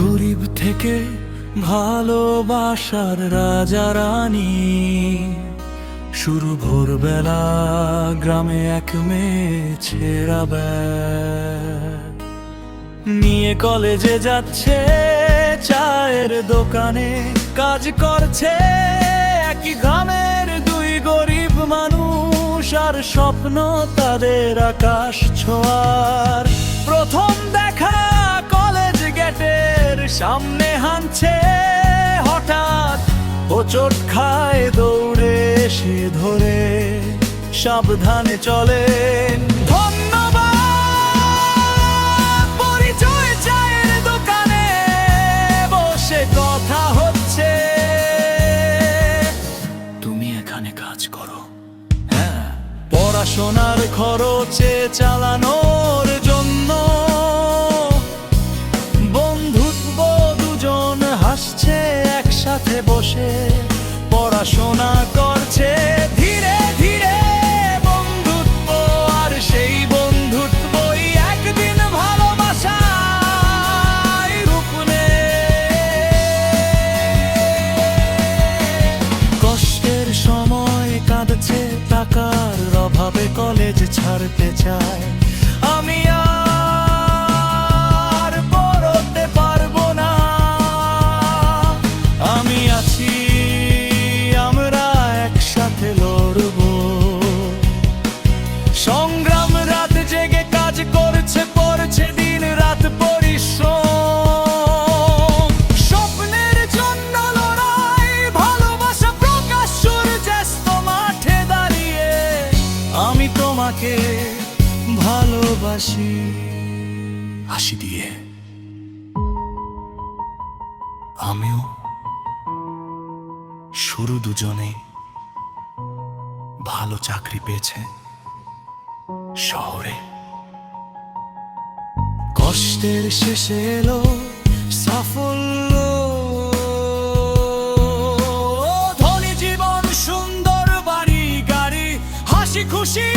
গরিব থেকে ভালোবাসার রাজা রানী, শুরু ভোরবেলা গ্রামে এক মেয়ে ছেঁড়া ব্যাগ নিয়ে কলেজে যাচ্ছে, চায়ের দোকানে কাজ করছে। একই গ্রামের দুই গরিব মানুষ, আর স্বপ্ন তাদের আকাশ ছোঁয়ার। প্রথম দেখা কলেজ গেটের সামনে হাঁটছে, হঠাৎ হোঁচট খায় দৌড়ে এসে ধরে সাবধানে চলেন। ধন্যবাদ। পরিচয় চায়ের দোকানে বসে কথা হচ্ছে, তুমি এখানে কাজ করো? হ্যাঁ। পড়াশোনার খরচে চালানোর জন্য বন্ধুত্ব, দুজন হাসছে একসাথে বসে, পড়াশোনা করছে ধীরে ধীরে বন্ধুত্ব। আর সেই বন্ধুত্বই একদিন ভালোবাসায় রূপ নেয়। কষ্টের সময় কাঁদছে, টাকার অভাবে কলেজ ছাড়তে চায়। আমি আর পড়তে পারবো না, আমি আছি, আমরা একসাথে লড়বো। সংগ্রাম, রাত জেগে কাজ করছে, পড়ছে দিন রাত পরিশ্রম। স্বপ্নের জন্য লড়াই, ভালোবাসা প্রকাশ সূর্যাস্ত মাঠে দাঁড়িয়ে। আমি তোমাকে ভালোবাসি হাসি দিয়ে, আমিও। শুরু দুজনে ভালো চাকরি পেয়েছে শহরে। কষ্টের শেষে এলো সাফল্য, ধনী জীবন, সুন্দর বাড়ি গাড়ি, হাসি খুশি